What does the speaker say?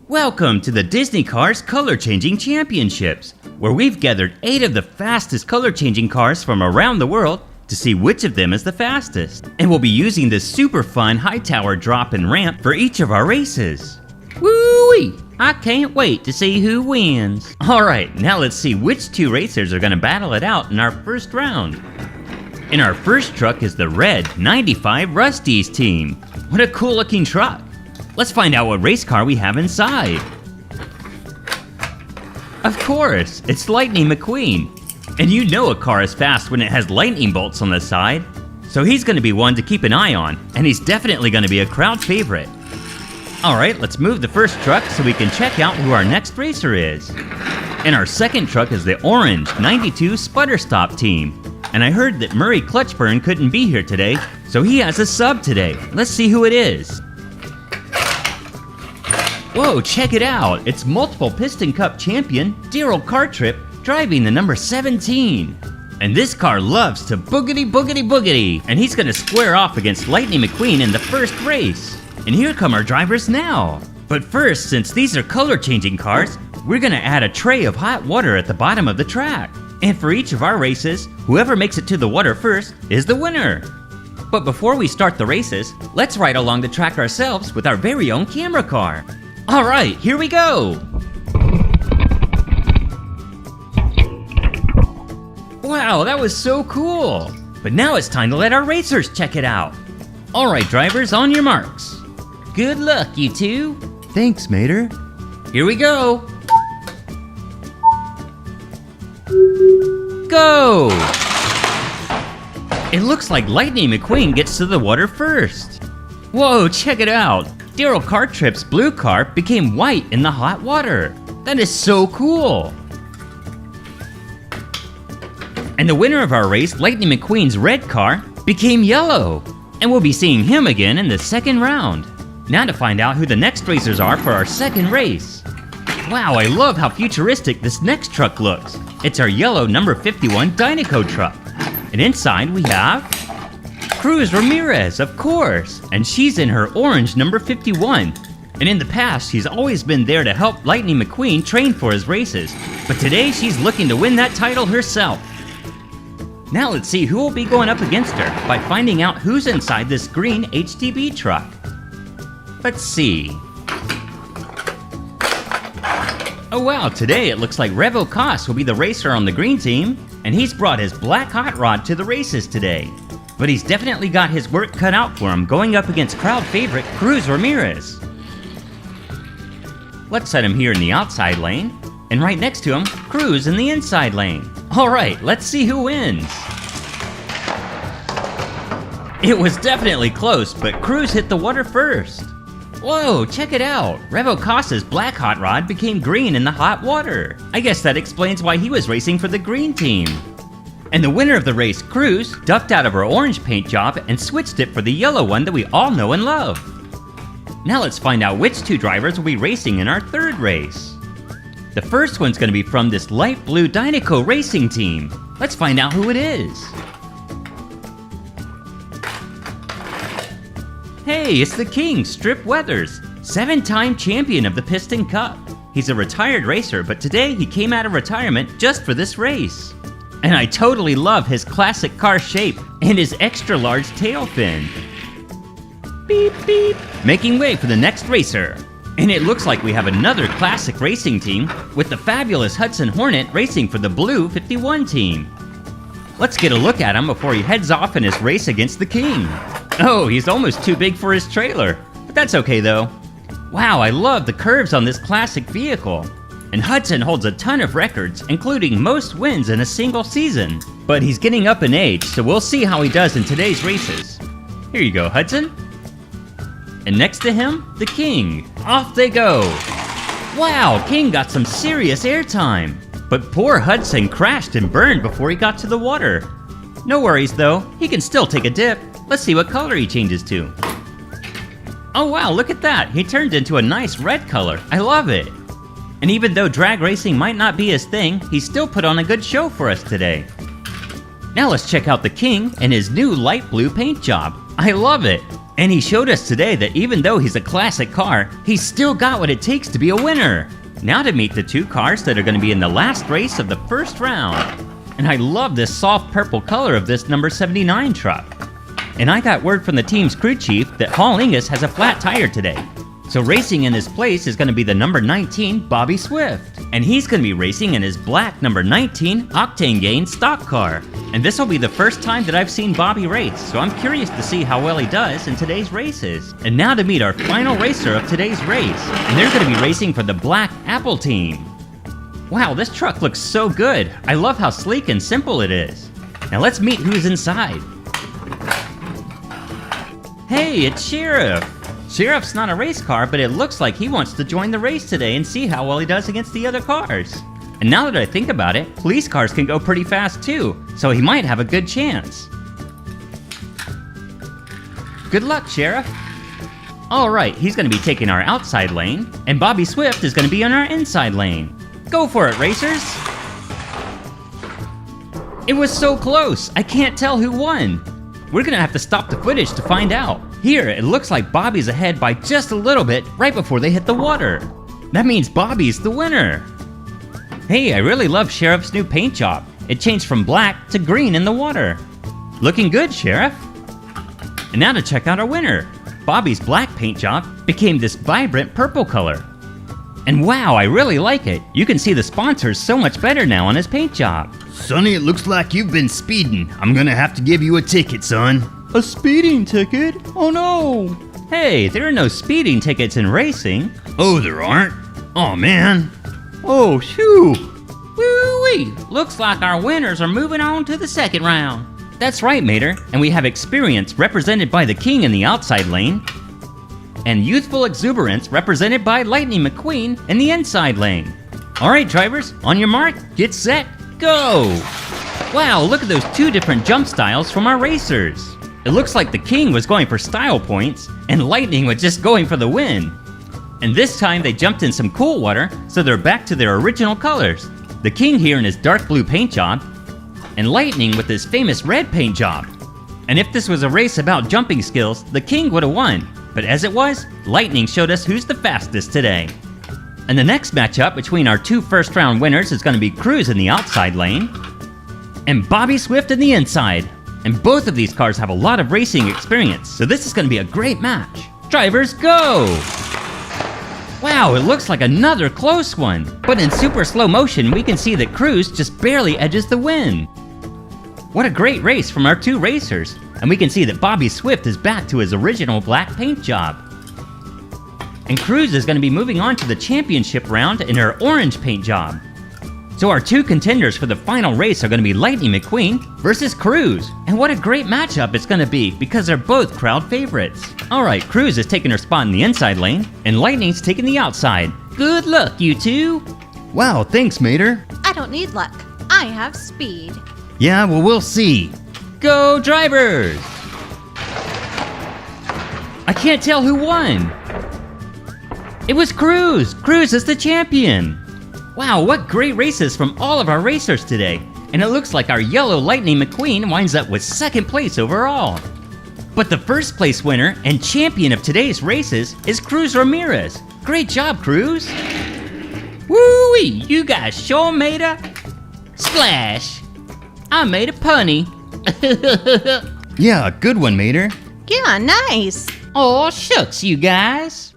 Welcome to the Disney Cars Color Changing Championships, where we've gathered 8 of the fastest color changing cars from around the world to see which of them is the fastest. And we'll be using this super fun high tower drop and ramp for each of our races. Woo-wee! I can't wait to see who wins. Alright, now let's see which 2 racers are gonna battle it out in our first round. In our first truck is the red 95 Rusty's team. What a cool looking truck. Let's find out what race car we have inside. Of course, it's Lightning McQueen. And you know a car is fast when it has lightning bolts on the side. So he's gonna be one to keep an eye on, and he's definitely gonna be a crowd favorite. Alright, let's move the first truck so we can check out who our next racer is. And our second truck is the orange 92 Sputterstop team. And I heard that Murray Clutchburn couldn't be here today, so he has a sub today. Let's see who it is. Whoa, check it out! It's multiple Piston Cup champion Daryl Cartrip driving the number 17. And this car loves to boogity boogity boogity, and he's gonna square off against Lightning McQueen in the first race. And here come our drivers now. But first, since these are color changing cars, we're gonna add a tray of hot water at the bottom of the track. And for each of our races, whoever makes it to the water first is the winner. But before we start the races, let's ride along the track ourselves with our very own camera car. Alright, here we go! Wow, that was so cool! But now it's time to let our racers check it out. Alright drivers, on your marks. Good luck, you two. Thanks, Mater. Here we go! Go! It looks like Lightning McQueen gets to the water first. Whoa, check it out! Daryl Cartrip's blue car became white in the hot water. That is so cool! And the winner of our race, Lightning McQueen's red car, became yellow. And we'll be seeing him again in the second round. Now to find out who the next racers are for our second race. Wow, I love how futuristic this next truck looks. It's our yellow number 51 Dynaco truck. And inside we have Cruz Ramirez, of course, and she's in her orange number 51. And in the past, she's always been there to help Lightning McQueen train for his races, but today she's looking to win that title herself. Now let's see who will be going up against her by finding out who's inside this green HTB truck. Let's see. Oh wow, today it looks like Revo Koss will be the racer on the green team, and he's brought his black hot rod to the races today. But he's definitely got his work cut out for him going up against crowd favorite Cruz Ramirez. Let's set him here in the outside lane, and right next to him, Cruz in the inside lane. Alright, let's see who wins. It was definitely close, but Cruz hit the water first. Whoa, check it out! Revo Koss's black hot rod became green in the hot water. I guess that explains why he was racing for the green team. And the winner of the race, Cruz, ducked out of her orange paint job and switched it for the yellow one that we all know and love. Now let's find out which 2 drivers will be racing in our third race. The first one's gonna be from this light blue Dynaco racing team. Let's find out who it is. Hey, it's the King, Strip Weathers, 7-time champion of the Piston Cup. He's a retired racer, but today he came out of retirement just for this race. And I totally love his classic car shape and his extra large tail fin. Beep beep. Making way for the next racer. And it looks like we have another classic racing team with the fabulous Hudson Hornet racing for the blue 51 team. Let's get a look at him before he heads off in his race against the King. Oh, he's almost too big for his trailer, but that's okay though. Wow, I love the curves on this classic vehicle. And Hudson holds a ton of records, including most wins in a single season. But he's getting up in age, so we'll see how he does in today's races. Here you go, Hudson. And next to him, the King. Off they go. Wow, King got some serious airtime. But poor Hudson crashed and burned before he got to the water. No worries though, he can still take a dip. Let's see what color he changes to. Oh wow, look at that. He turned into a nice red color. I love it. And even though drag racing might not be his thing, he still put on a good show for us today. Now let's check out the King and his new light blue paint job. I love it. And he showed us today that even though he's a classic car, he's still got what it takes to be a winner. Now to meet the two cars that are going to be in the last race of the first round. And I love this soft purple color of this number 79 truck. And I got word from the team's crew chief that Hall Ingus has a flat tire today. So racing in his place is going to be the number 19 Bobby Swift. And he's going to be racing in his black number 19 Octane Gain stock car. And this will be the first time that I've seen Bobby race, so I'm curious to see how well he does in today's races. And now to meet our final racer of today's race. And they're going to be racing for the Black Apple team. Wow, this truck looks so good. I love how sleek and simple it is. Now let's meet who's inside. Hey, it's Sheriff. Sheriff's not a race car, but it looks like he wants to join the race today and see how well he does against the other cars. And now that I think about it, police cars can go pretty fast too, so he might have a good chance. Good luck, Sheriff. Alright, he's going to be taking our outside lane, and Bobby Swift is going to be on our inside lane. Go for it, racers! It was so close, I can't tell who won. We're going to have to stop the footage to find out. Here, it looks like Bobby's ahead by just a little bit right before they hit the water. That means Bobby's the winner. Hey, I really love Sheriff's new paint job. It changed from black to green in the water. Looking good, Sheriff. And now to check out our winner. Bobby's black paint job became this vibrant purple color. And wow, I really like it. You can see the sponsors so much better now on his paint job. Sonny, it looks like you've been speeding. I'm gonna have to give you a ticket, son. A speeding ticket? Oh no! Hey, there are no speeding tickets in racing. Oh, there aren't? Oh man. Oh, phew! Woo-wee! Looks like our winners are moving on to the second round. That's right, Mater, and we have experience represented by the King in the outside lane, and youthful exuberance represented by Lightning McQueen in the inside lane. Alright drivers, on your mark, get set, go! Wow, look at those two different jump styles from our racers. It looks like the King was going for style points, and Lightning was just going for the win. And this time they jumped in some cool water, so they're back to their original colors. The King here in his dark blue paint job, and Lightning with his famous red paint job. And if this was a race about jumping skills, the King would have won. But as it was, Lightning showed us who's the fastest today. And the next matchup between our two first round winners is going to be Cruz in the outside lane, and Bobby Swift in the inside. And both of these cars have a lot of racing experience, so this is going to be a great match. Drivers, go! Wow, it looks like another close one. But in super slow motion, we can see that Cruz just barely edges the win. What a great race from our two racers. And we can see that Bobby Swift is back to his original black paint job. And Cruz is going to be moving on to the championship round in her orange paint job. So our two contenders for the final race are going to be Lightning McQueen versus Cruz. And what a great matchup it's going to be because they're both crowd favorites. Alright, Cruz is taking her spot in the inside lane, and Lightning's taking the outside. Good luck, you two! Wow, thanks, Mater. I don't need luck. I have speed. Yeah, well, we'll see. Go drivers! I can't tell who won. It was Cruz! Cruz is the champion! Wow, what great races from all of our racers today. And it looks like our yellow Lightning McQueen winds up with second place overall. But the first place winner and champion of today's races is Cruz Ramirez. Great job, Cruz! Woo-wee, you guys sure made a splash! I made a punny. Yeah, good one, Mater. Yeah, nice. Oh, shucks, you guys.